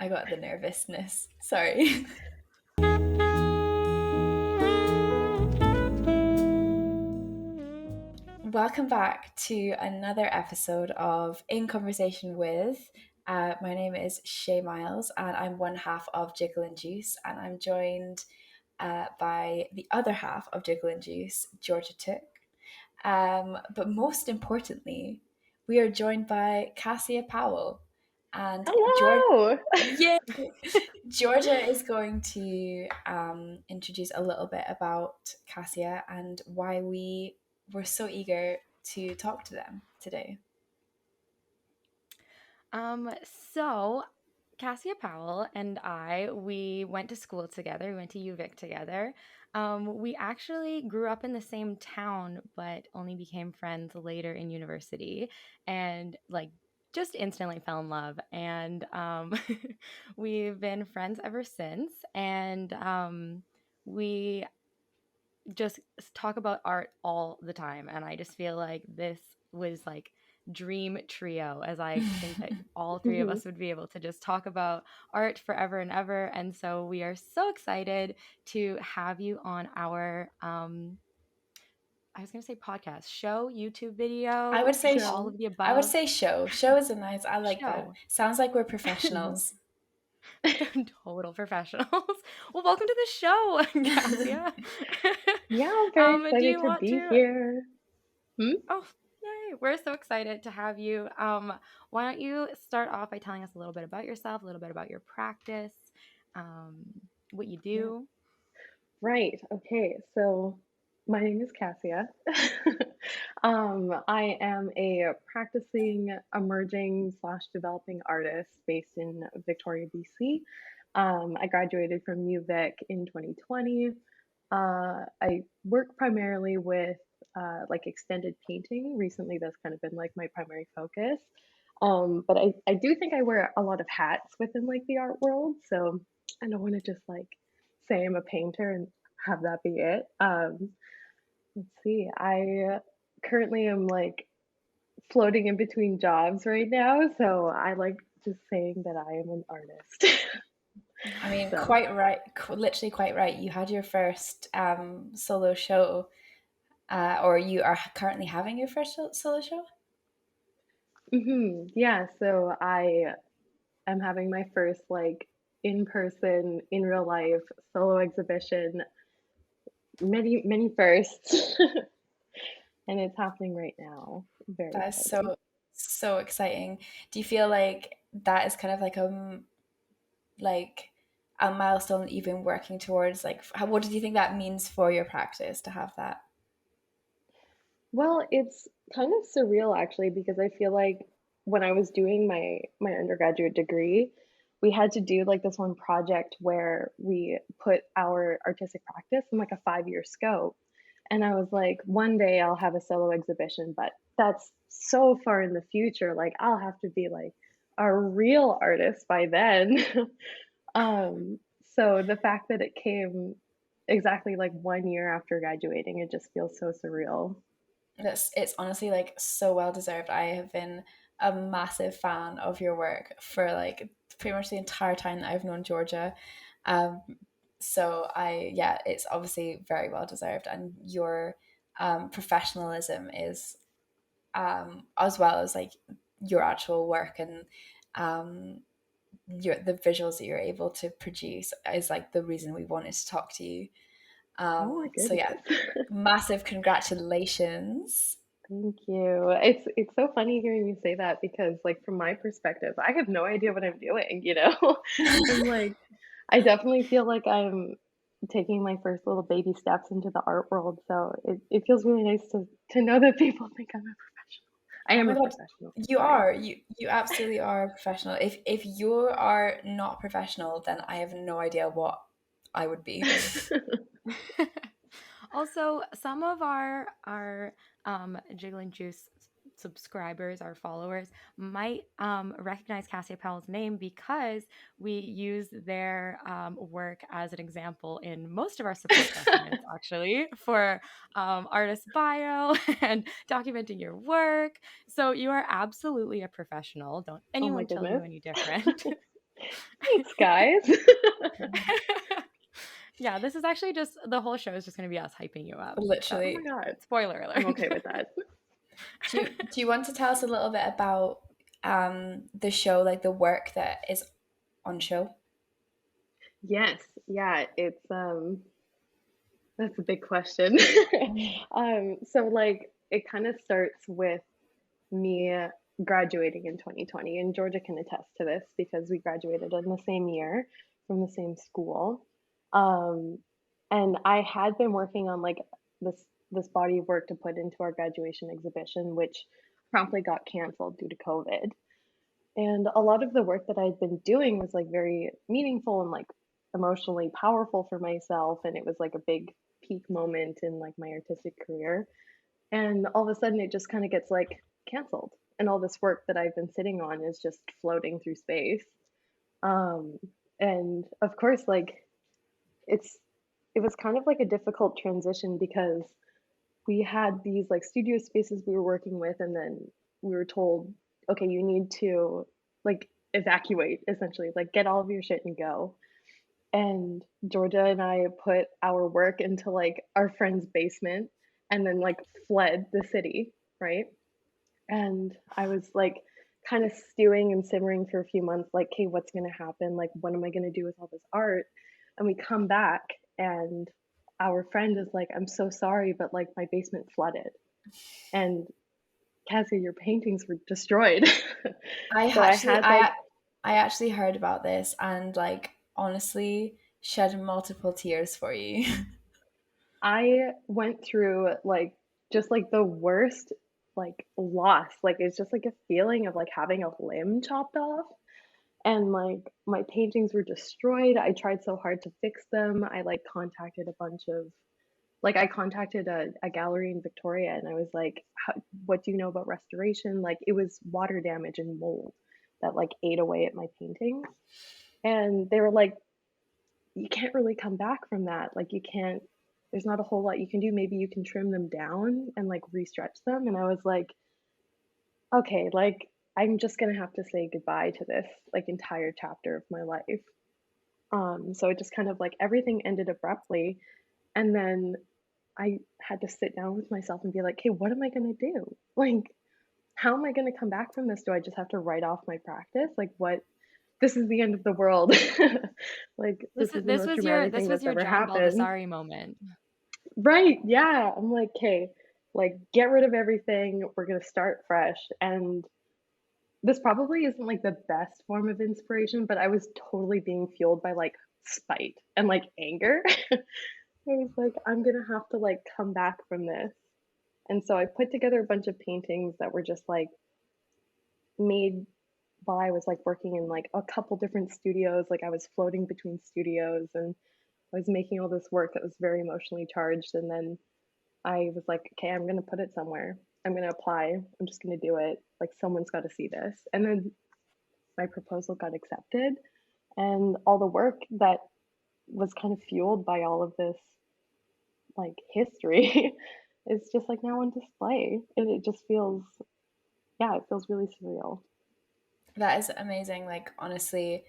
I got the nervousness. Sorry. Welcome back to another episode of In Conversation with. My name is Shay Miles, and I'm one half of Jiggle and Juice, and I'm joined by the other half of Jiggle and Juice, Georgia Took. But most importantly, we are joined by Cassia Powell, and Hello! Georgia is going to introduce a little bit about Cassia and why we were so eager to talk to them today. So Cassia Powell and we went to school together. We went to UVic together. We actually grew up in the same town, but only became friends later in university, and just instantly fell in love. And we've been friends ever since. And we just talk about art all the time. And I just feel like this was like dream trio, as I think that all three of us would be able to just talk about art forever and ever. And so we are so excited to have you on our I was going to say podcast, show, YouTube video. I would say all of the above. I would say show. Show is a nice. I like that. Show. Sounds like we're professionals. Total professionals. Well, welcome to the show, Cassia. Yeah, I'm very excited to be here. Oh, yay. We're so excited to have you. Why don't you start off by telling us a little bit about yourself, a little bit about your practice, what you do? Right. Okay. So my name is Cassia. I am a practicing emerging / developing artist based in Victoria, BC. I graduated from UVic in 2020. I work primarily with like extended painting. Recently, that's kind of been like my primary focus. But I do think I wear a lot of hats within like the art world. So I don't want to just like say I'm a painter and have that be it. Let's see. I currently am like floating in between jobs right now. So I like just saying that I am an artist. I mean, quite right. Literally quite right. You had your first solo show, or you are currently having your first solo show? Yeah, so I am having my first like in-person, in real life solo exhibition. Many firsts. And it's happening right now. Very That is exciting. so exciting. Do you feel like that is kind of like a milestone that you've been working towards? Like, what do you think that means for your practice to have that? Well, it's kind of surreal actually, because I feel like when I was doing my undergraduate degree, we had to do like this one project where we put our artistic practice in like a 5-year scope. And I was like, one day I'll have a solo exhibition, but that's so far in the future. Like I'll have to be like a real artist by then. So the fact that it came exactly like 1 year after graduating, it just feels so surreal. It's honestly like so well deserved. I have been a massive fan of your work for like pretty much the entire time that I've known Georgia. So it's obviously very well deserved, and your professionalism is as well as like your actual work and the visuals that you're able to produce is like the reason we wanted to talk to you. Oh my goodness. Massive congratulations. Thank you. It's so funny hearing you say that, because like from my perspective, I have no idea what I'm doing, you know? I'm like, I definitely feel like I'm taking my first little baby steps into the art world. So it feels really nice to know that people think I'm a professional. I am a professional. You are. You absolutely are a professional. If you are not professional, then I have no idea what I would be. Also, some of our Jiggle and Juice subscribers, our followers, might recognize Cassia Powell's name because we use their work as an example in most of our support documents, actually, for artist bio and documenting your work. So you are absolutely a professional. Don't anyone tell you any different. Thanks, guys. Yeah, this is actually just the whole show is just going to be us hyping you up. Oh Literally. my God. Spoiler alert. I'm okay with that. Do you want to tell us a little bit about the show, like the work that is on show? Yes. Yeah, it's that's a big question. So like it kind of starts with me graduating in 2020, and Georgia can attest to this because we graduated in the same year from the same school. Um, and I had been working on like this body of work to put into our graduation exhibition, which promptly got canceled due to COVID. And a lot of the work that I'd been doing was like very meaningful and like emotionally powerful for myself, and it was like a big peak moment in like my artistic career. And all of a sudden it just kind of gets like canceled, and all this work that I've been sitting on is just floating through space. um and of course like it's it was kind of like a difficult transition because we had these like studio spaces we were working with, and then we were told, okay, you need to like evacuate, essentially like get all of your shit and go. And Georgia and I put our work into like our friend's basement and then like fled the city, right? And I was like kind of stewing and simmering for a few months, like, hey, what's going to happen? Like, what am I going to do with all this art? And we come back, and our friend is like, I'm so sorry, but like my basement flooded. And Cassie, your paintings were destroyed. I So I actually had like, I actually heard about this and like honestly shed multiple tears for you. I went through like just like the worst like loss. Like it's just like a feeling of like having a limb chopped off, and like my paintings were destroyed. I tried so hard to fix them. I like contacted a bunch of like I contacted a gallery in Victoria, and I was like, what do you know about restoration? Like it was water damage and mold that like ate away at my paintings. And they were like, you can't really come back from that. Like you can't, there's not a whole lot you can do. Maybe you can trim them down and like restretch them. And I was like, okay, like I'm just gonna have to say goodbye to this like entire chapter of my life. So it just kind of like everything ended abruptly. And then I had to sit down with myself and be like, hey, what am I gonna do? Like, how am I gonna come back from this? Do I just have to write off my practice? Like what, this is the end of the world. Like this is the most dramatic this thing was that's your ever John happened. Baldessari moment. Right, yeah. I'm like, okay, like get rid of everything. We're gonna start fresh. And this probably isn't like the best form of inspiration, but I was totally being fueled by like spite and like anger. I was like, I'm gonna have to like come back from this. And so I put together a bunch of paintings that were just like made while I was like working in like a couple different studios. Like I was floating between studios, and I was making all this work that was very emotionally charged. And then I was like, okay, I'm gonna put it somewhere. I'm gonna apply. I'm just gonna do it. Like someone's got to see this. And then my proposal got accepted, and all the work that was kind of fueled by all of this like history is just like now on display, and it just feels, yeah, it feels really surreal. That is amazing. Like honestly,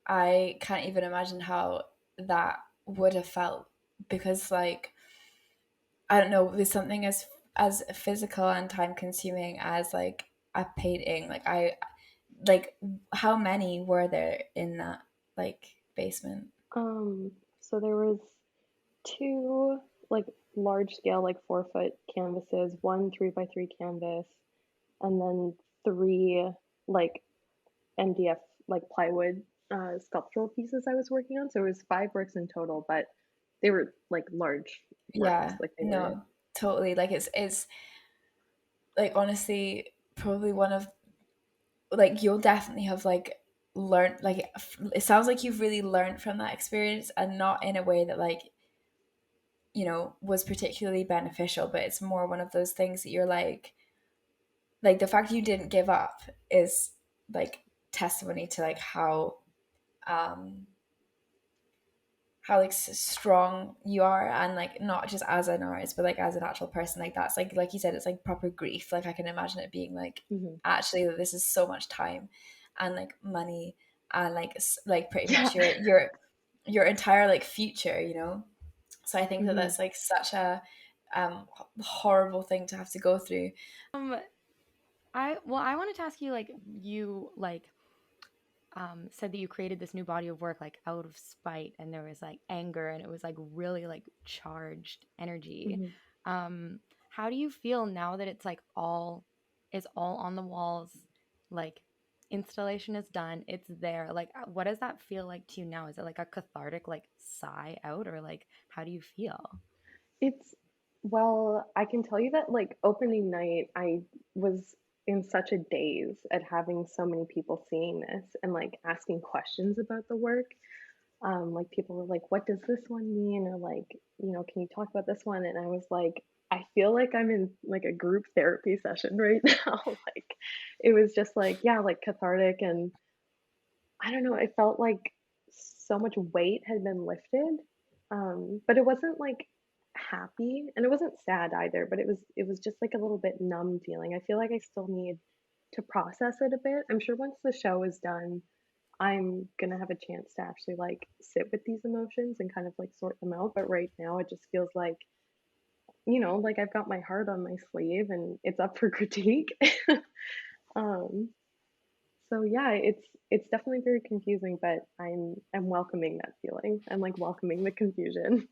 I can't even imagine how that would have felt because like I don't know, there's something as physical and time consuming as like a painting. Like how many were there in that like basement? So there was two like large scale like 4 foot canvases, one 3 by 3 canvas, and then three like MDF like plywood sculptural pieces I was working on. So it was 5 works in total, but they were like large works. Yeah, Like they were. no, totally. Like it's like honestly probably one of like you'll definitely have like learned like it sounds like you've really learned from that experience and not in a way that like was particularly beneficial, but it's more one of those things that you're like the fact you didn't give up is like testimony to like um how like strong you are, and like not just as an artist but like as an actual person. Like that's like you said, it's like proper grief. Like I can imagine it being like Mhm. actually this is so much time and like money and like pretty Yeah. much your entire like future, you know. So I think that Hmm. that's like such a horrible thing to have to go through. Um, I wanted to ask you, like, you like said that you created this new body of work like out of spite, and there was like anger, and it was like really like charged energy. Hmm. um how do you feel now that it's like all is all on the walls, like installation is done, it's there, like what does that feel like to you now? Is it like a cathartic like sigh out, or like how do you feel? It's, well, I can tell you that like opening night, I was in such a daze at having so many people seeing this and like asking questions about the work. Like people were like, "What does this one mean?" Or like, "Can you talk about this one?" And I was like, I feel like I'm in like a group therapy session right now. Like it was just like, yeah, like cathartic, and I don't know, it felt like so much weight had been lifted. But it wasn't like happy and it wasn't sad either, but it was just like a little bit numb feeling. I feel like I still need to process it a bit. I'm sure once the show is done, I'm gonna have a chance to actually like sit with these emotions and kind of like sort them out. But right now it just feels like, like I've got my heart on my sleeve and it's up for critique. um, so yeah, it's definitely very confusing, but I'm welcoming that feeling. I'm like welcoming the confusion.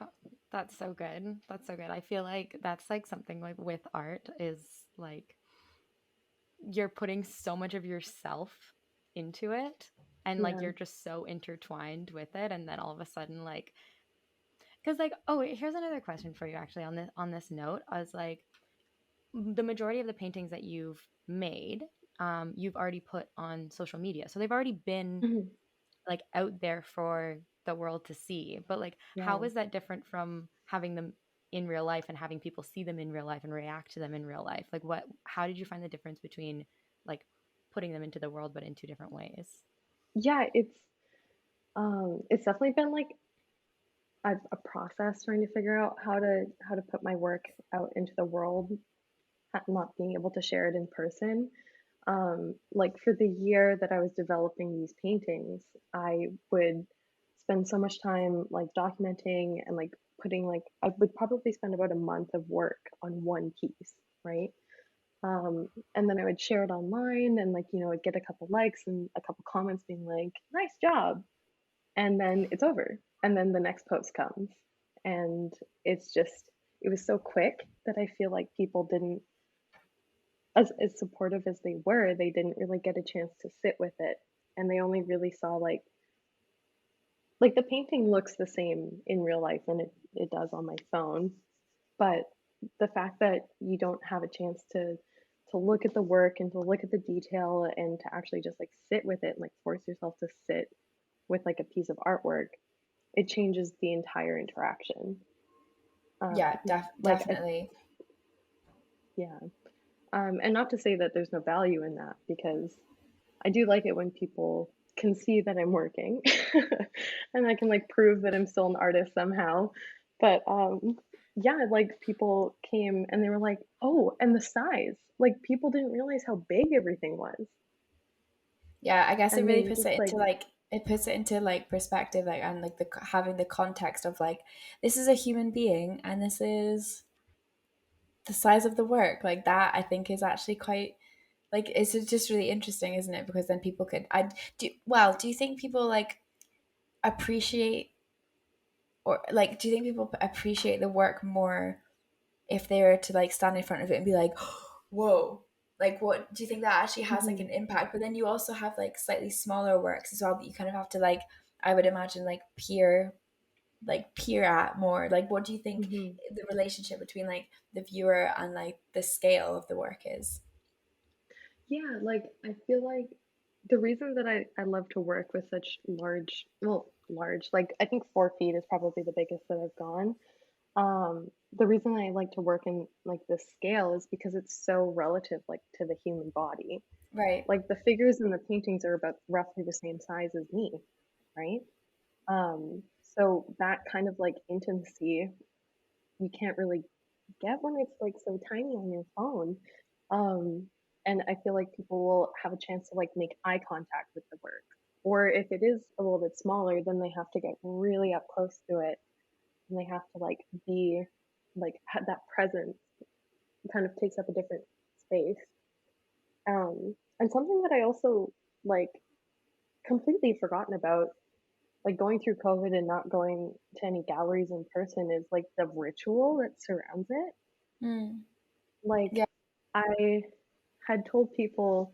Oh, that's so good. That's so good. I feel like that's like something like with art is like you're putting so much of yourself into it, and like Yeah. you're just so intertwined with it, and then all of a sudden like because like oh wait, here's another question for you actually on this note. I was like, the majority of the paintings that you've made, you've already put on social media, so they've already been Mhm. like out there for the world to see. But like how Yeah. is that different from having them in real life and having people see them in real life and react to them in real life? Like what how did you find the difference between like putting them into the world but in two different ways? Yeah, it's definitely been like a process trying to figure out how to put my work out into the world, not being able to share it in person. Like for the year that I was developing these paintings, I would spend so much time like documenting and like putting like I would probably spend about a month of work on one piece, right? And then I would share it online and like, I'd get a couple likes and a couple comments being like, nice job. And then it's over. And then the next post comes. And it's just, it was so quick that I feel like people didn't, as supportive as they didn't really get a chance to sit with it. And they only really saw like the painting looks the same in real life than it does on my phone. But the fact that you don't have a chance to look at the work and to look at the detail and to actually just like sit with it and like force yourself to sit with like a piece of artwork, it changes the entire interaction. Yeah, Like definitely. yeah. And not to say that there's no value in that, because I do like it when people can see that I'm working and I can like prove that I'm still an artist somehow. But yeah, like people came and they were like, "Oh, and the size." Like people didn't realize how big everything was. Yeah, I guess it And really they puts just it like, into like it puts it into like perspective, like, and like the having the context of like this is a human being and this is the size of the work. Like that I think is actually quite like it's just really interesting, isn't it? Because then people could I do well, do you think people like appreciate, or like do you think people appreciate the work more if they were to like stand in front of it and be like, whoa, like what do you think that actually has like mhm, an impact? But then you also have like slightly smaller works as well that you kind of have to like, I would imagine like peer at more. Like what do you think mhm. the relationship between like the viewer and like the scale of the work is? Yeah, like I feel like the reason that I love to work with such large, well, large, like I think 4 feet is probably the biggest that I've gone. The reason I like to work in like this scale is because it's so relative, like to the human body. Right. Like the figures in the paintings are about roughly the same size as me, right? So that kind of like intimacy you can't really get when it's like so tiny on your phone. Um, and I feel like people will have a chance to like make eye contact with the work. Or if it is a little bit smaller, then they have to get really up close to it, and they have to like be like that presence kind of takes up a different space. And something that I also like completely forgotten about, like going through COVID and not going to any galleries in person, is like the ritual that surrounds it. Mm. Like Yeah. I had told people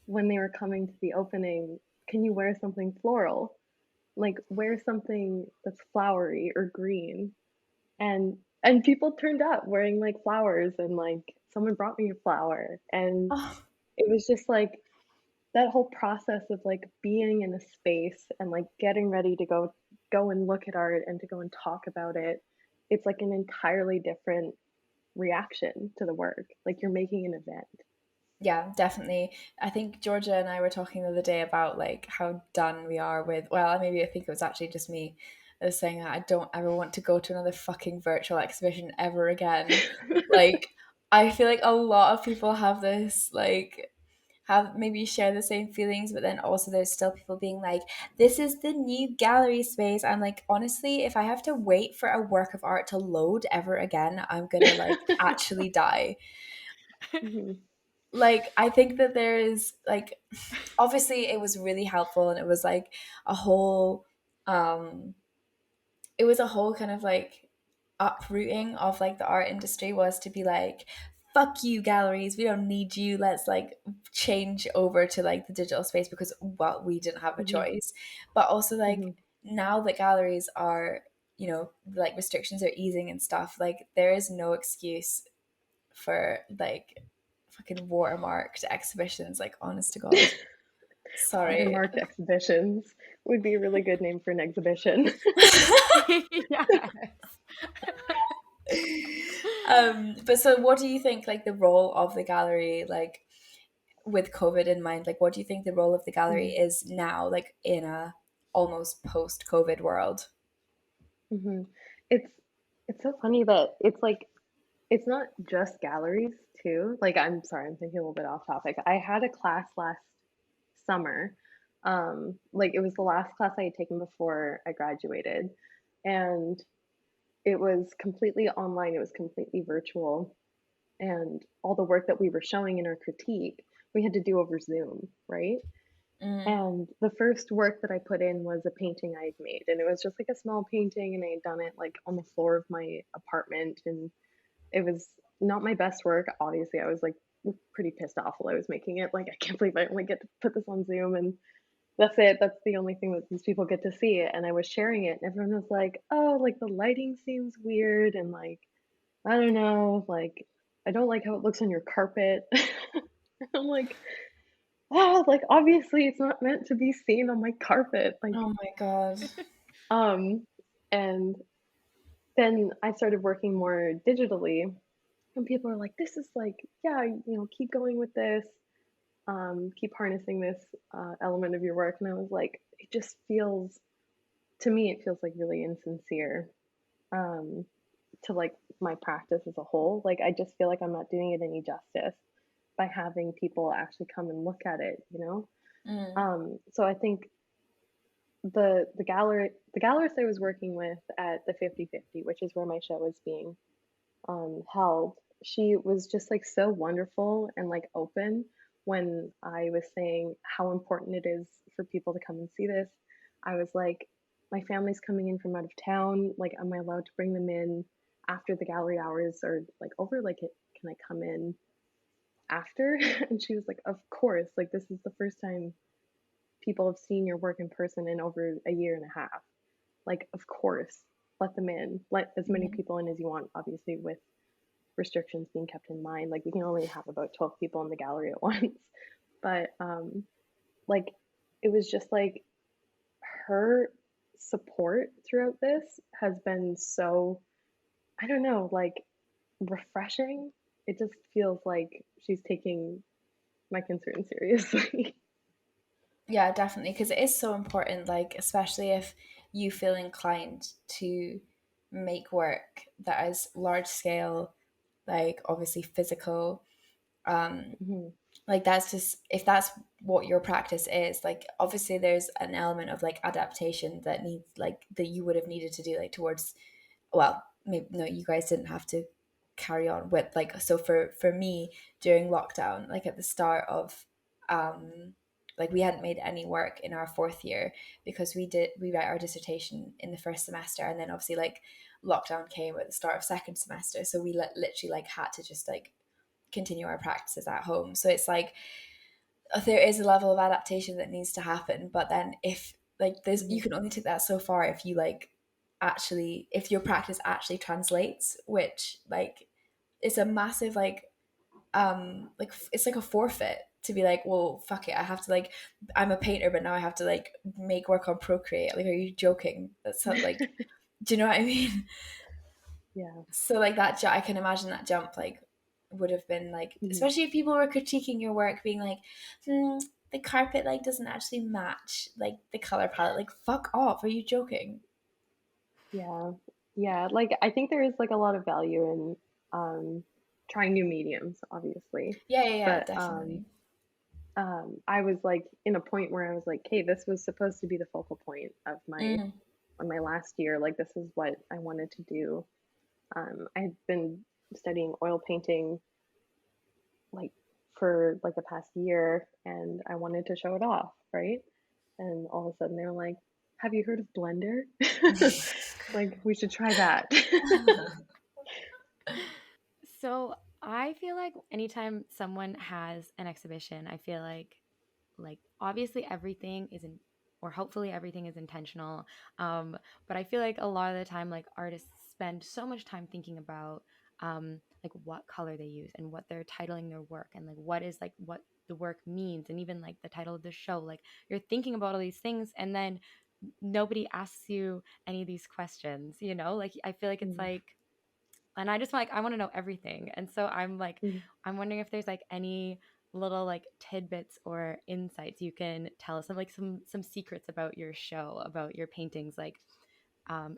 when they were coming to the opening, can you wear something floral? Like wear something that's flowery or green. And people turned up wearing like flowers, and like someone brought me a flower, and Oh, it was just like that whole process of like being in a space and like getting ready to go and look at art and to go and talk about it. It's like an entirely different reaction to the work. Like you're making an event. yeah, definitely. I think Georgia and I were talking the other day about like how done we are with, well, maybe I think it was actually just me. I was saying that I don't ever want to go to another fucking virtual exhibition ever again. Like, I feel like a lot of people have this, like, have maybe share the same feelings, but then also there's still people being like, this is the new gallery space. I'm like, honestly, if I have to wait for a work of art to load ever again, I'm gonna like actually die. Mhm. Like, I think that there is like, obviously it was really helpful, and it was like a whole um it was a whole kind of like uprooting of like the art industry, was to be like, fuck you galleries, we don't need you, let's like change over to like the digital space, because well, we didn't have a Mhm. choice. But also like Mhm. now that galleries are, you know, like restrictions are easing and stuff, like there is no excuse for like fucking watermarked exhibitions, like honest to God. Sorry. Watermarked exhibitions would be a really good name for an exhibition. Yes. But so what do you think like the role of the gallery, like with COVID in mind, like what do you think the role of the gallery Mhm. is now, like in a almost post-COVID world? Mhm. It's it's so funny that it's like it's not just galleries too. Like I'm sorry, I'm thinking a little bit off topic. I had a class last summer. Like it was the last class I had taken before I graduated, and it was completely online. It was completely virtual, and all the work that we were showing in our critique, we had to do over Zoom, right? Mm, And the first work that I put in was a painting I had made, and it was just like a small painting, and I had done it like on the floor of my apartment, and it was not my best work. Obviously, I was like pretty pissed off while I was making it. Like, I can't believe I only get to put this on Zoom, and that's it. That's the only thing that these people get to see it. And I was sharing it, and everyone was like, "Oh, like the lighting seems weird, and like I don't know, like I don't like how it looks on your carpet." I'm like, "Oh, like obviously it's not meant to be seen on my carpet." Like, oh my God. um, and then I started working more digitally, and people are like, "This is like, yeah, keep going with this, keep harnessing this element of your work." And I was like, it just feels, to me, it feels like really insincere, um, to like my practice as a whole. Like, I just feel like I'm not doing it any justice by having people actually come and look at it, you know? Mm, So I think the gallerist I was working with at the 50/50, which is where my show is being held, she was just like so wonderful and like open when I was saying how important it is for people to come and see this. I was like, my family's coming in from out of town. Like, am I allowed to bring them in after the gallery hours are like over? Like, can I come in after? And she was like, of course. Like, this is the first time people have seen your work in person in over a year and a half. Like, of course, let them in. Let as many mm, people in as you want, obviously, with restrictions being kept in mind. Like we can only have about 12 people in the gallery at once. But like it was just like her support throughout this has been so, I don't know, like refreshing. It just feels like she's taking my concern seriously. yeah, definitely, because it is so important, like especially if you feel inclined to make work that is large scale, like obviously physical, um Hmm. like that's just, if that's what your practice is, like obviously there's an element of like adaptation that needs, like that you would have needed to do, like towards, well, maybe no, you guys didn't have to carry on with, like, so for me during lockdown, like at the start of like we hadn't made any work in our fourth year because we write our dissertation in the first semester, and then obviously like lockdown came at the start of second semester, so we literally like had to just like continue our practices at home. So it's like there is a level of adaptation that needs to happen, but then if like there's, you Mhm. can only take that so far if you like actually, if your practice actually translates, which like it's a massive like it's like a forfeit to be like, well fuck it, I have to like, I'm a painter but now I have to like make work on Procreate, like are you joking? That's not like, do you know what I mean? Yeah. So like that I can imagine that jump like would have been like, Mhm. especially if people were critiquing your work being like, the carpet like doesn't actually match like the color palette, like fuck off, are you joking? Yeah. Yeah. Like I think there is like a lot of value in trying new mediums, obviously. Yeah, But definitely. I was like in a point where I was like, hey, this was supposed to be the focal point Mm. of my last year. Like this is what I wanted to do. I had been studying oil painting like for like the past year, and I wanted to show it off, right? And all of a sudden they were like, have you heard of Blender? Like we should try that. So I feel like anytime someone has an exhibition, I feel like obviously everything isn't, or hopefully everything is intentional. But I feel like a lot of the time like artists spend so much time thinking about like what color they use and what they're titling their work, and like what is like what the work means, and even like the title of the show. Like you're thinking about all these things, and then nobody asks you any of these questions, you know? Like I feel like it's Mm, like, and I just like I want to know everything. And so I'm like mm, I'm wondering if there's like any little like tidbits or insights you can tell us, some secrets about your show, about your paintings, like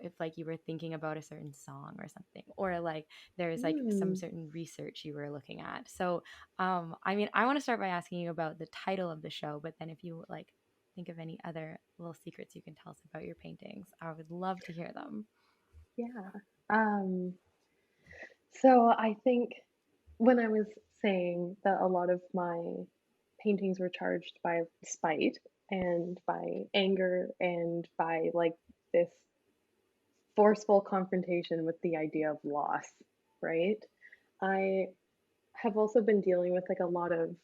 if like you were thinking about a certain song or something, or like there's like some mm. certain research you were looking at. So I mean, I want to start by asking you about the title of the show, but then if you like think of any other little secrets you can tell us about your paintings, I would love to hear them. Yeah. Um, so I think when I was saying that a lot of my paintings were charged by spite and by anger and by like this forceful confrontation with the idea of loss, right? I have also been dealing with like a lot of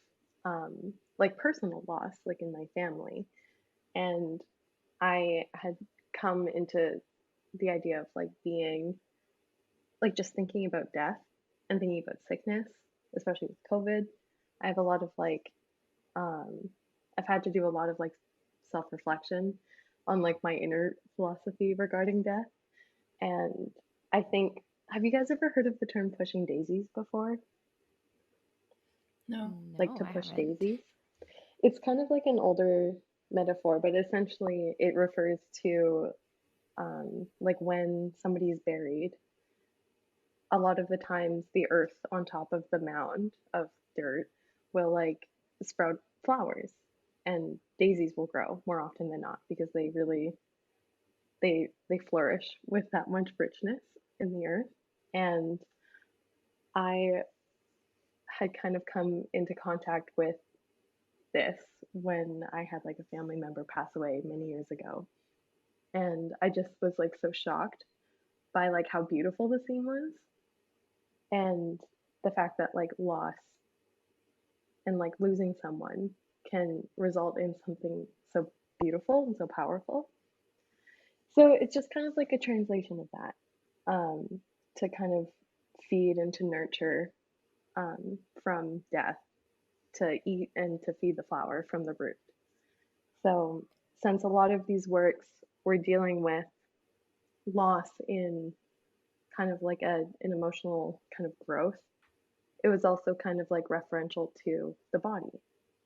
like personal loss, like in my family. And I had come into the idea of like being like just thinking about death and thinking about sickness, especially with COVID. I have a lot of like, um, I've had to do a lot of like self reflection on like my inner philosophy regarding death. And I think, have you guys ever heard of the term pushing daisies before? No. Like No, to I push haven't. daisies? It's kind of like an older metaphor, but essentially it refers to like when somebody is buried, a lot of the times the earth on top of the mound of dirt will like sprout flowers, and daisies will grow more often than not because they really they flourish with that much richness in the earth. And I had kind of come into contact with this when I had like a family member pass away many years ago. And I just was like so shocked by like how beautiful the scene was, and the fact that like loss and like losing someone can result in something so beautiful and so powerful. So it's just kind of like a translation of that, to kind of feed and to nurture, from death, to eat and to feed the flower from the root. So since a lot of these works were dealing with loss in kind of like an emotional kind of growth, it was also kind of like referential to the body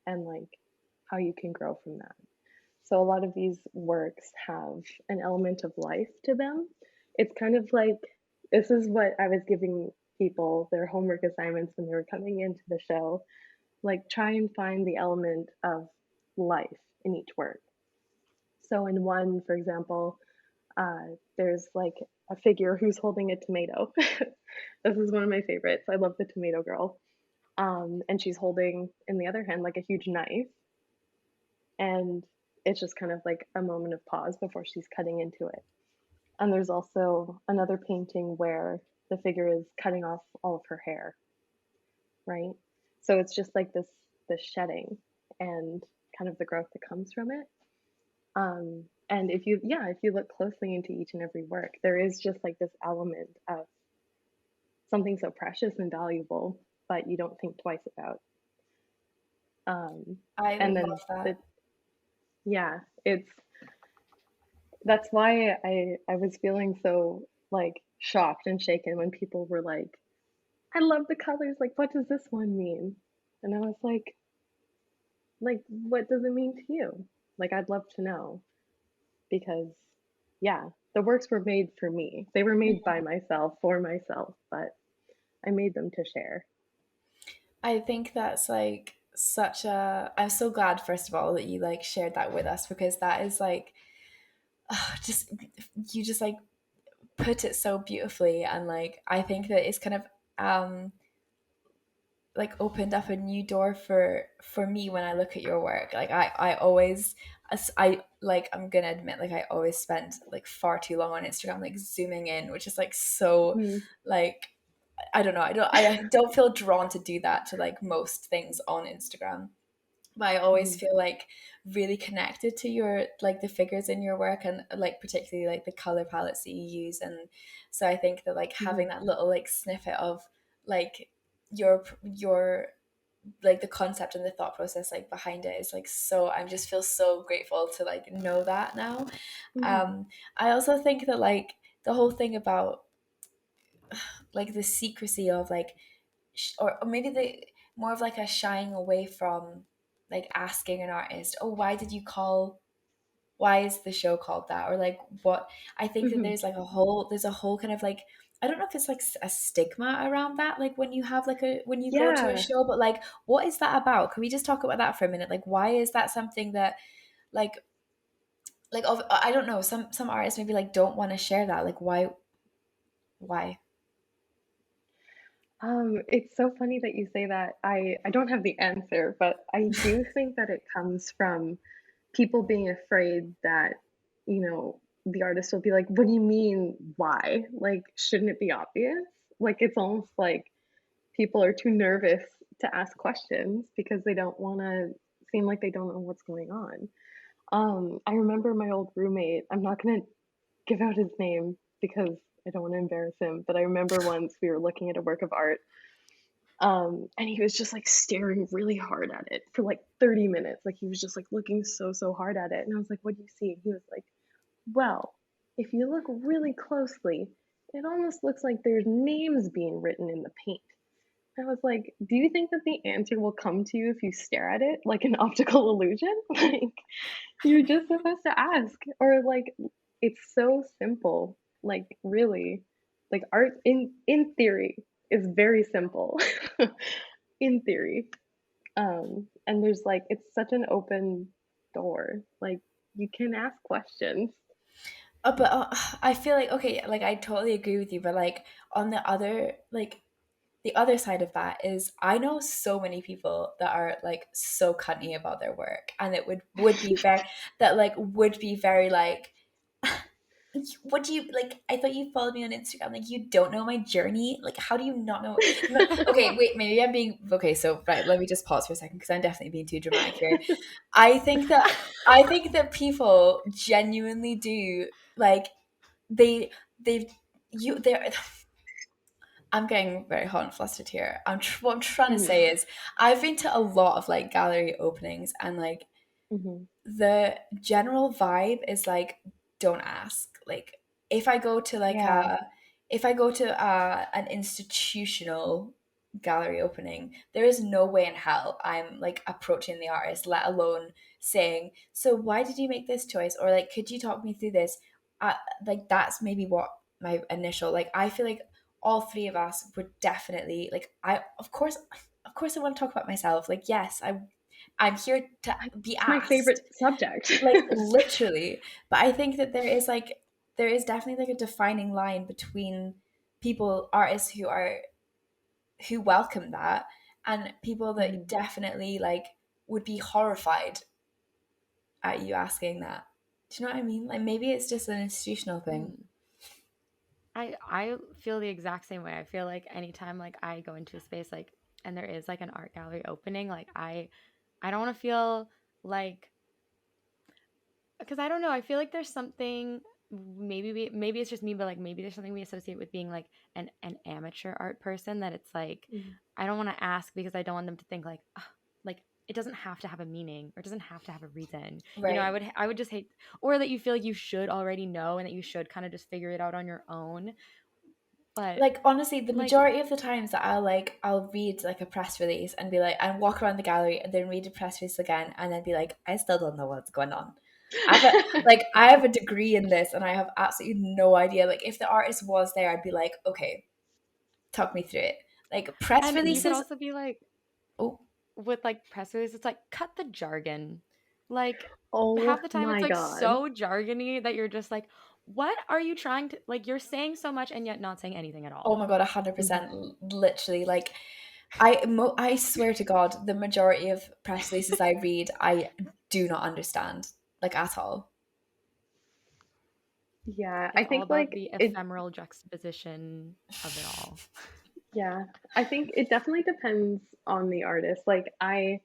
and like how you can grow from that. So a lot of these works have an element of life to them. It's kind of like, this is what I was giving people their homework assignments when they were coming into the show. like try and find the element of life in each work. So in one, for example, there's like a figure who's holding a tomato. This is one of my favorites. I love the tomato girl. And she's holding in the other hand like a huge knife, and it's just kind of like a moment of pause before she's cutting into it. And there's also another painting where the figure is cutting off all of her hair, right? So it's just like this shedding and kind of the growth that comes from it. And if you look closely into each and every work, there is just like this element of something so precious and valuable, but you don't think twice about. I And love then that. yeah, that's why I was feeling so like shocked and shaken when people were like, I love the colors, like what does this one mean? And I was like what does it mean to you? Like I'd love to know, because yeah, the works were made for me. They were made by myself for myself, but I made them to share. I think that's like such a, I'm so glad first of all that you like shared that with us, because that is like just, you just like put it so beautifully, and like I think that it's kind of like opened up a new door for me when I look at your work. Like I always, I like, I'm gonna admit, like I always spend like far too long on Instagram, like zooming in, which is like so Mm. like, I don't know, I don't feel drawn to do that to like most things on Instagram. But I always Mm. feel like really connected to your, like the figures in your work, and like particularly like the color palettes that you use. And so I think that like having Mm. that little like snippet of like your like the concept and the thought process like behind it is like, so I just feel so grateful to like know that now. Mm. I also think that like the whole thing about like the secrecy of like or maybe the more of like a shying away from like asking an artist, oh, why is the show called that, or like what. I think that Mm. there's a whole kind of like, I don't know if it's like a stigma around that, like when you have like a when you go to a Yeah. show, but like what is that about? Can we just talk about that for a minute? Like why is that something that like I don't know, some artists maybe like don't want to share that, like why? It's so funny that you say that. I don't have the answer, but I do think that it comes from people being afraid that, the artist will be like, "What do you mean, why? Like, shouldn't it be obvious?" Like, it's almost like people are too nervous to ask questions because they don't want to seem like they don't know what's going on. I remember my old roommate. I'm not gonna give out his name because I don't want to embarrass him, but I remember once we were looking at a work of art, and he was just like staring really hard at it for like 30 minutes. Like he was just like looking so hard at it. And I was like, "What do you see?" And he was like, "Well, if you look really closely, it almost looks like there's names being written in the paint." I was like, "Do you think that the answer will come to you if you stare at it like an optical illusion?" Like, you're just supposed to ask. Or like, it's so simple. Like, really, like art in theory is very simple. In theory. And there's like, it's such an open door. Like, you can ask questions. But I feel like, okay, like I totally agree with you, but like on the other, like the other side of that is I know so many people that are like so cunty about their work, and it would be very, that like would be very like, what do you like, I thought you followed me on Instagram, like you don't know my journey, like how do you not know? Okay, wait, maybe I'm being okay, so right, let me just pause for a second because I'm definitely being too dramatic here. I think that I think that people genuinely do like, they they've you they're I'm getting very hot and flustered here. What I'm trying to Mhm. say is I've been to a lot of like gallery openings, and like Mhm. the general vibe is like, don't ask. Like if I go to like Yeah. a if I go to an institutional gallery opening, there is no way in hell I'm like approaching the artist, let alone saying, so why did you make this choice, or like could you talk me through this. Like that's maybe what my initial, like I feel like all three of us would definitely like, I of course of course I want to talk about myself. Like, yes, I'm here to be It's my favorite asked, subject. like literally. But I think that there is definitely like a defining line between people, artists who welcome that, and people that Mhm. definitely like would be horrified at you asking that. Do you know what I mean? Like maybe it's just an institutional thing. Hmm. I feel the exact same way. I feel like anytime like I go into a space like and there is like an art gallery opening, like I don't want to feel like because I don't know. I feel like there's something maybe it's just me, but like maybe there's something we associate with being like an amateur art person that it's like Mhm. I don't want to ask because I don't want them to think like "Ugh," like it doesn't have to have a meaning or it doesn't have to have a reason. You know, Right. I would just hate or that you feel like you should already know and that you should kind of just figure it out on your own. But Like honestly, the like majority of the times that I'll read like a press release and be like, and walk around the gallery and then read the press release again and then be like, I still don't know what's going on. I have a degree in this and I have absolutely no idea. Like if the artist was there, I'd be like, okay, talk me through it. Like press and you could releases. also be like Oh, with like press releases, it's like cut the jargon. Like Oh half the time it's my like God. so jargony that you're just like, what are you trying to like you're saying so much and yet not saying anything at oh all. my god, 100%, Mhm. literally. Like I swear to God, the majority of press releases I read, I do not understand like at all. Yeah, I It's all think about like the it, ephemeral juxtaposition of it all. yeah, I think it definitely depends on the artist. Like I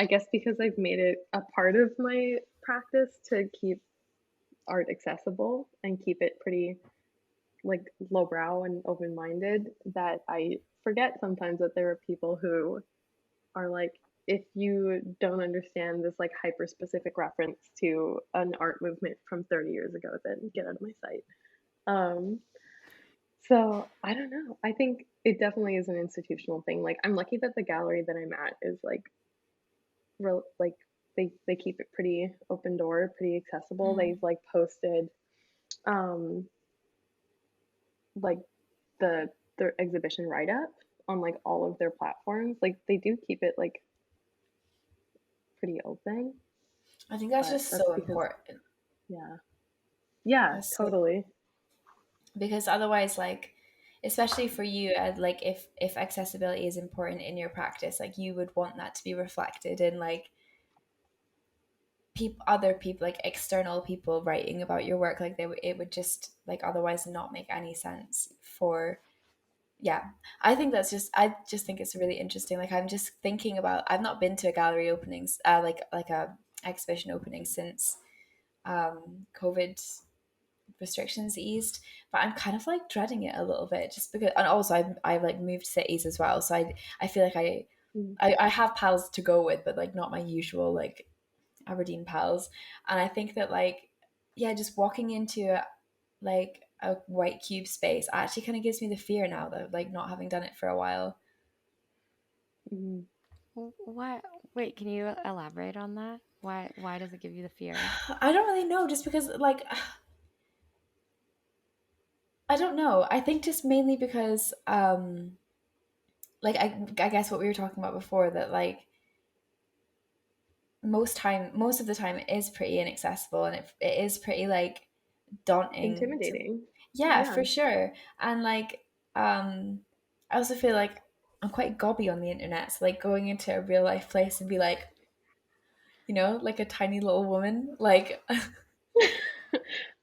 guess because I've made it a part of my practice to keep art accessible and keep it pretty like lowbrow and open-minded, that I forget sometimes that there are people who are like, if you don't understand this like hyper specific reference to an art movement from 30 years ago, then get out of my sight. Um, so I don't know. I think it definitely is an institutional thing. Like I'm lucky that the gallery that I'm at is like real like they keep it pretty open door, pretty accessible. Mm. They've like posted um like their exhibition write up on like all of their platforms. Like they do keep it like pretty open, I think that's but just that's so because important. yeah. Yeah, That's so totally. because otherwise, like, especially for you, like if accessibility is important in your practice, like you would want that to be reflected in like people, other people, like external people writing about your work. Like it would just like otherwise not make any sense for. Yeah, I just think it's really interesting. Like I'm just thinking about, I've not been to a gallery openings, like a exhibition opening since COVID restrictions eased, but I'm kind of like dreading it a little bit just because, and also I've like moved cities as well, so I feel like Mm. I have pals to go with, but like not my usual like Aberdeen pals, and I think that like yeah, just walking into like a white cube space actually kind of gives me the fear now, that like not having done it for a while. Mm. What wait, can you elaborate on that? Why does it give you the fear? I don't really know, just because like I don't know. I think just mainly because like I guess what we were talking about before, that like most of the time it is pretty inaccessible, and it is pretty like daunting to, Intimidating. yeah, Yeah. for sure. And like um I also feel like I'm quite gobby on the internet, so like going into a real life place and be like, like a tiny little woman, like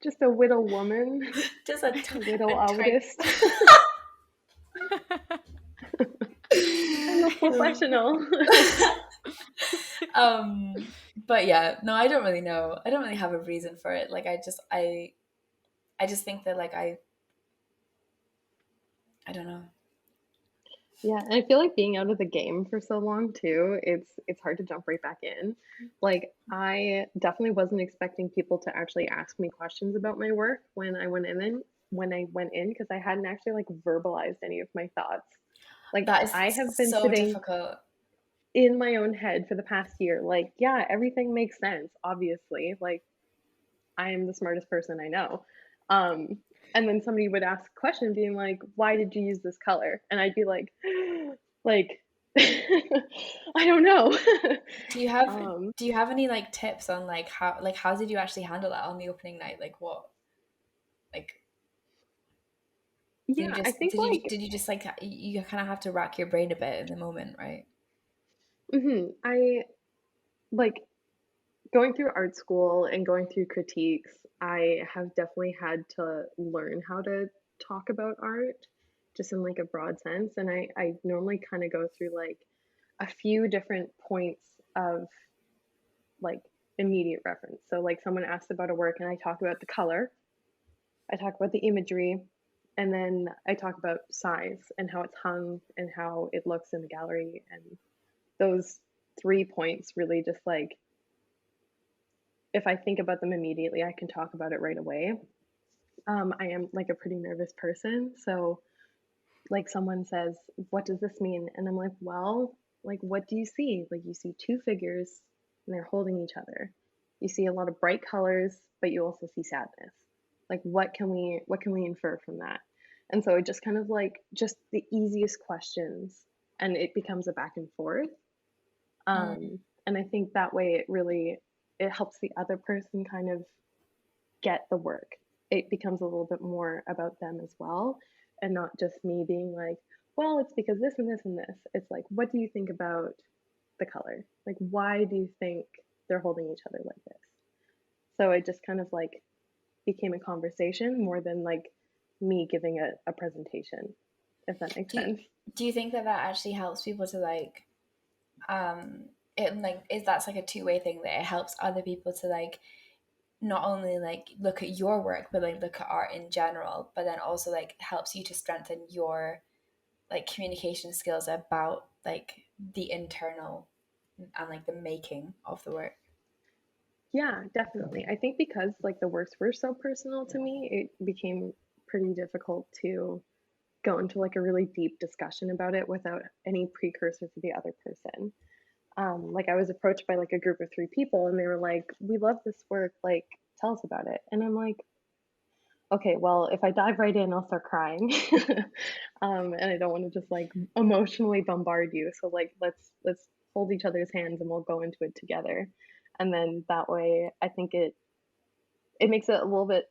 Just a widow woman, just a widow a tiny artist. I'm a professional. but yeah, no, I don't really know. I don't really have a reason for it. Like I just think that like I don't know. Yeah, and I feel like being out of the game for so long too, it's hard to jump right back in. Like I definitely wasn't expecting people to actually ask me questions about my work when I went in because I hadn't actually like verbalized any of my thoughts. Like That is I have been so sitting difficult. in my own head for the past year, like, yeah, everything makes sense, obviously. Like I am the smartest person I know. Um, and then somebody would ask a question being like, why did you use this color? And I'd be like, like I don't know. Do you have um, do you have any like tips on like how did you actually handle that on the opening night? Like what like yeah, I think like did you just like you kind of have to rack your brain a bit in the moment, right? I like going through art school and going through critiques. I have definitely had to learn how to talk about art just in like a broad sense. And I normally kind of go through like a few different points of like immediate reference. So like someone asks about a work and I talk about the color, I talk about the imagery, and then I talk about size and how it's hung and how it looks in the gallery. And those 3 points really just like, if I think about them immediately, I can talk about it right away. I am like a pretty nervous person. So like someone says, what does this mean? And I'm like, well, like what do you see? Like you see two figures and they're holding each other. You see a lot of bright colors, but you also see sadness. Like what can we infer from that? And so it just kind of like just the easiest questions, and it becomes a back and forth. Mm, And I think that way it helps the other person kind of get the work. It becomes a little bit more about them as well, and not just me being like, well, it's because this and this and this. It's like, what do you think about the color? Like, why do you think they're holding each other like this? So it just kind of like became a conversation more than like me giving a presentation, if that makes do you, sense. do you think that that actually helps people to like um it like is that's like a two-way thing that it helps other people to like not only like look at your work but like look at art in general, but then also like helps you to strengthen your like communication skills about like the internal and like the making of the work. Yeah, definitely. I think because like the works were so personal to me, it became pretty difficult to go into like a really deep discussion about it without any precursor to the other person. Like I was approached by like a group of three people and they were like, "We love this work, like tell us about it." And I'm like, "Okay, well, if I dive right in, I'll start crying." And I don't want to just like emotionally bombard you. So like let's hold each other's hands and we'll go into it together. And then that way, I think it makes it a little bit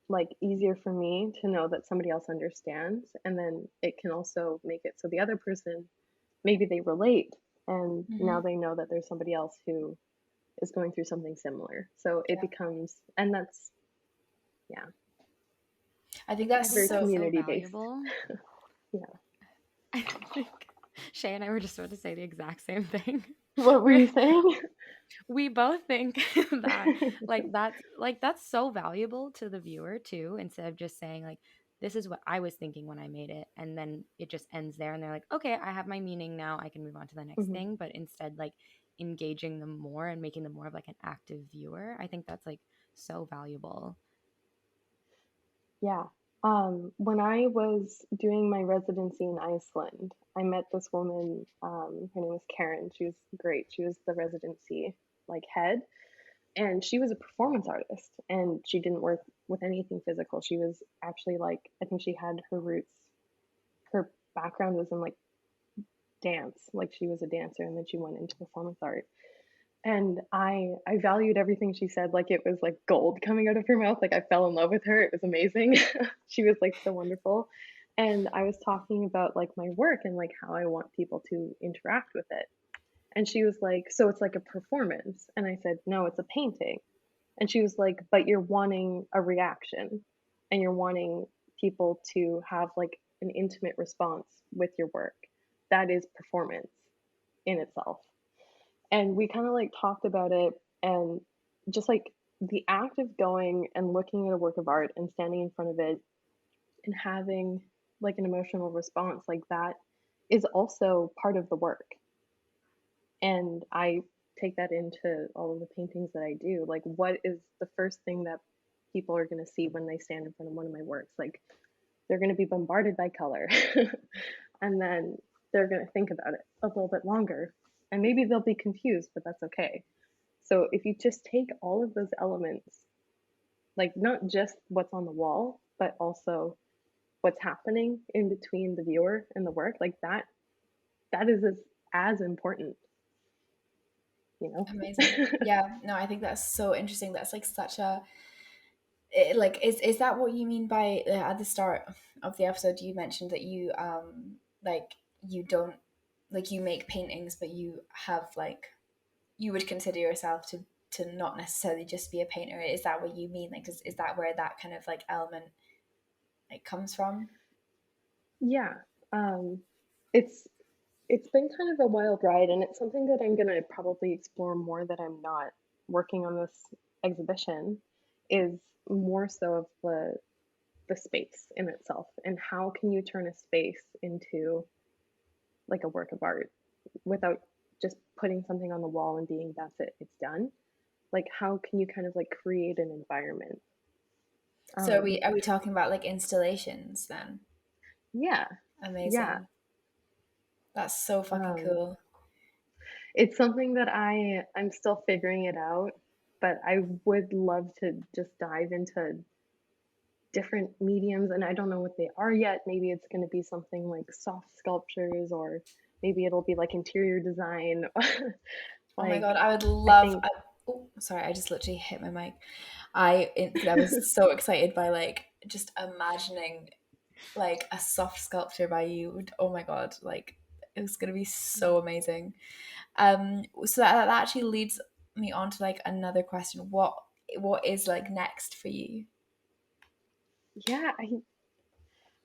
like easier for me to know that somebody else understands, and then it can also make it so the other person, maybe they relate and now Hmm. they know that there's somebody else who is going through something similar, so it Yeah, becomes, and that's, yeah, I think I that's think very that's so so community based. valuable. Yeah. I think Shay and I were just about to say the exact same thing. What were We're you saying? we both think that that's so valuable to the viewer too, instead of just saying like this is what I was thinking when I made it, and then it just ends there and they're like, okay, I have my meaning now, I can move on to the next Hmm. thing. But instead, like engaging them more and making them more of like an active viewer, I think that's like so valuable. Yeah. When I was doing my residency in Iceland, I met this woman. Her name was Karen. She was great. She was the residency like head, and she was a performance artist, and she didn't work with anything physical. She was actually like, I think she had her roots, her background was in like dance, like she was a dancer and then she went into performance art. And I valued everything she said, like it was like gold coming out of her mouth. Like I fell in love with her. It was amazing. She was like so wonderful. And I was talking about like my work and like how I want people to interact with it. And she was like, "So it's like a performance." And I said, "No, it's a painting." And she was like, "But you're wanting a reaction and you're wanting people to have like an intimate response with your work. That is performance in itself." And we kind of like talked about it, and just like the act of going and looking at a work of art and standing in front of it and having like an emotional response like that is also part of the work. And I take that into all of the paintings that I do. Like, what is the first thing that people are going to see when they stand in front of one of my works? Like, they're going to be bombarded by color. And then they're going to think about it a little bit longer. And maybe they'll be confused, but that's okay. So if you just take all of those elements, like not just what's on the wall, but also what's happening in between the viewer and the work, like that is as as important, Amazing. Yeah, no, I think that's so interesting. That's like such a like is that what you mean by at the start of the episode you mentioned that you like you don't like you make paintings but you have like you would consider yourself to not necessarily just be a painter. Is that what you mean? Like is that where that kind of like element like comes from? Yeah. It's it's been kind of a wild ride, and it's something that I'm going to probably explore more that I'm not working on this exhibition, is more so of the space in itself, and how can you turn a space into like a work of art without just putting something on the wall and being that's it, it's done. Like how can you kind of like create an environment? So Um, are we talking about like installations then? yeah, yeah. Amazing. That's so fucking Um, cool. it's something that I'm still figuring it out, but I would love to just dive into different mediums, and I don't know what they are yet. Maybe it's going to be something like soft sculptures, or maybe it'll be like interior design. Oh my Like god, I would I love. think Oh, sorry, I just literally hit my mic. I was so excited by like just imagining like a soft sculpture by you. Oh my god, like it was gonna be so amazing. So that actually leads me on to like another question. What is like next for you? yeah,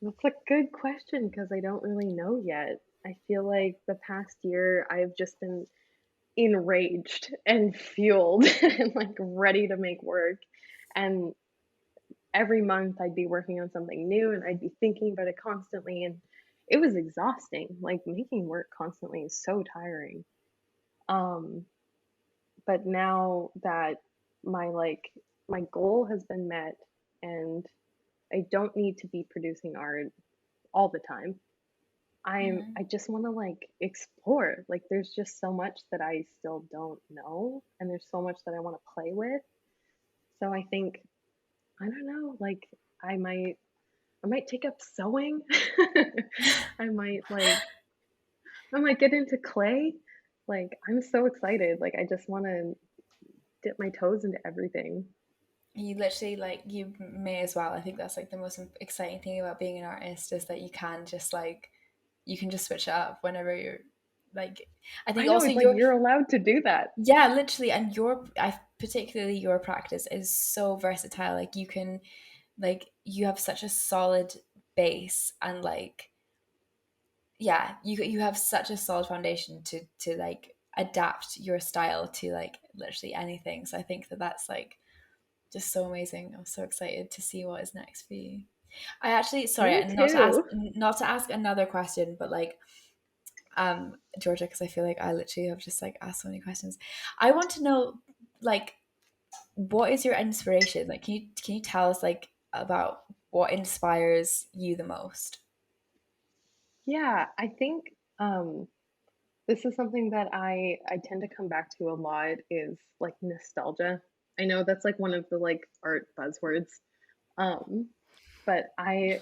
that's a good question because I don't really know yet. I feel like the past year I've just been enraged and fueled and like ready to make work. And every month I'd be working on something new and I'd be thinking about it constantly. And it was exhausting. Like making work constantly is so tiring. Um, but now that my like my goal has been met and I don't need to be producing art all the time. Mm-hmm. I just want to like explore. Like there's just so much that I still don't know and there's so much that I want to play with. So I think I don't know, like I might I might take up sewing. I might like I might get into clay. Like I'm so excited. Like I just want to dip my toes into everything. You literally like you may as well. I think that's like the most exciting thing about being an artist is that you can just like you can just switch it up whenever you're like. I I think know also it's like your you're allowed to do that. yeah, literally, and your I particularly your practice is so versatile. Like you can like you have such a solid base and like yeah, you have such a solid foundation to like adapt your style to like literally anything. So I think that that's like just so amazing. I'm so excited to see what is next for you. I actually sorry, Me too. not to ask another question, but like Georgia, because I feel like I literally have just like asked so many questions. I want to know like what is your inspiration? Like can you tell us like about what inspires you the most? Yeah, I think this is something that I tend to come back to a lot is like nostalgia. I know that's like one of the like art buzzwords. Um, but I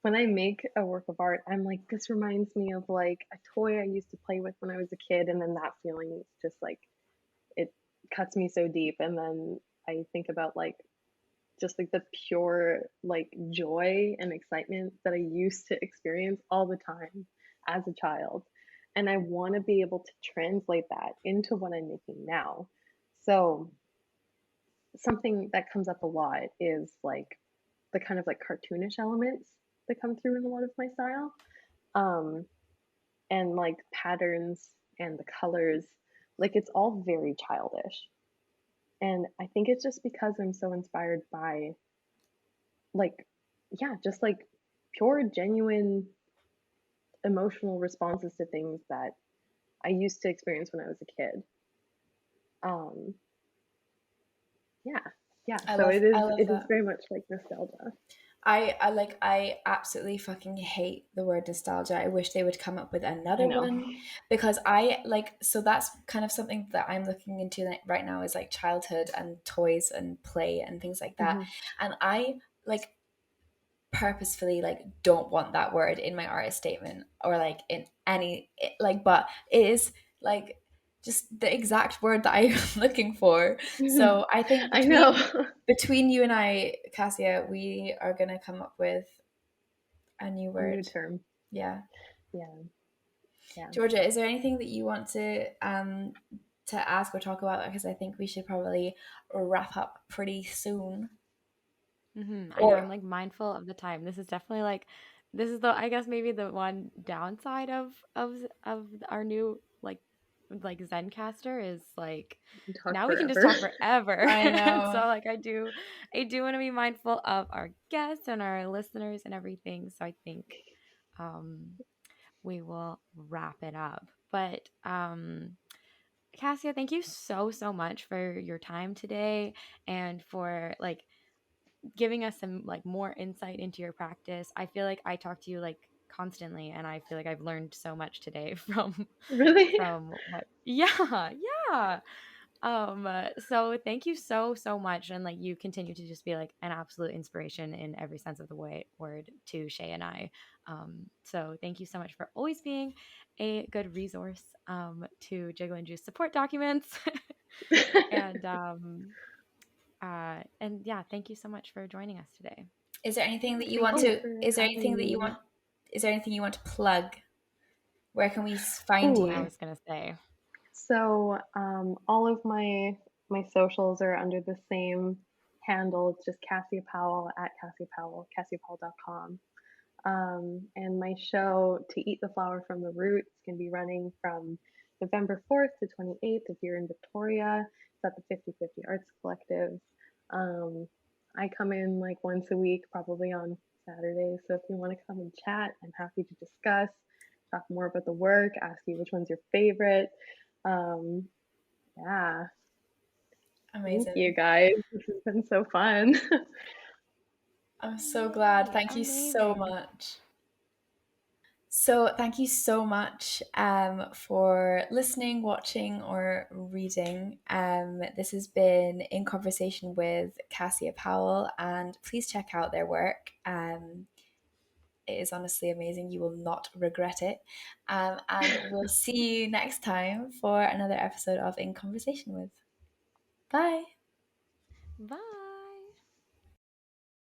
when I make a work of art, I'm like this reminds me of like a toy I used to play with when I was a kid, and then that feeling is just like it cuts me so deep. And then I think about like just like the pure like joy and excitement that I used to experience all the time as a child. And I want to be able to translate that into what I'm making now. So, something that comes up a lot is like the kind of like cartoonish elements that come through in a lot of my style. Um, and like patterns and the colors, like it's all very childish. And I think it's just because I'm so inspired by like yeah, just like pure genuine emotional responses to things that I used to experience when I was a kid. Um yeah. Yeah, so I love it is that. very much like nostalgia. I like I absolutely fucking hate the word nostalgia. I wish they would come up with I another know. one because I like so that's kind of something that I'm looking into right now is like childhood and toys and play and things like that. Hmm. And I like purposefully like don't want that word in my artist statement or like in any like, but it is like just the exact word that I'm looking for. So I think I know. between you and I, Cassia, we are gonna come up with a new A new word. term. Yeah. Yeah. Yeah. Georgia, is there anything that you want to ask or talk about? Because I think we should probably wrap up pretty soon. I know, Or I'm like mindful of the time. This is definitely like, this is the, I guess maybe the one downside of our new like Zencaster is like Talk now we can just forever. talk forever. I So know. like I do want to be mindful of our guests and our listeners and everything. So I think um we will wrap it up. But Cassia, thank you so much for your time today and for like giving us some like more insight into your practice. I feel like I talk to you like constantly and I feel like I've learned so much today Really? from what yeah. So thank you so much, and like you continue to just be like an absolute inspiration in every sense of the word to Shay and I. So thank you so much for always being a good resource to Jiggle and Juice support documents. and and yeah, thank you so much for joining us today. Is there anything that you Thank want you to? for Is there anything having that you me. want? Is there anything you want to plug? Where can we find Ooh, I you? was gonna say. so all of my socials are under the same handle. It's just Cassia Powell at Cassia Powell, CassiaPowell.com. And my show, To Eat the Flower from the Roots, can be running from November 4th to 28th if you're in Victoria. It's at the 50/50 Arts Collective. Um, I come in like once a week, probably on Saturdays. So if you want to come and chat, I'm happy to discuss, talk more about the work, ask you which one's your favorite. Um, yeah, thank you Amazing. guys. This has been so fun. I'm so glad. Yay, Thank you so amazing. much. So, thank you so much for listening, watching, or reading. This has been In Conversation with Cassia Powell, and please check out their work. It is honestly amazing. You will not regret it. And we'll see you next time for another episode of In Conversation with. Bye. Bye.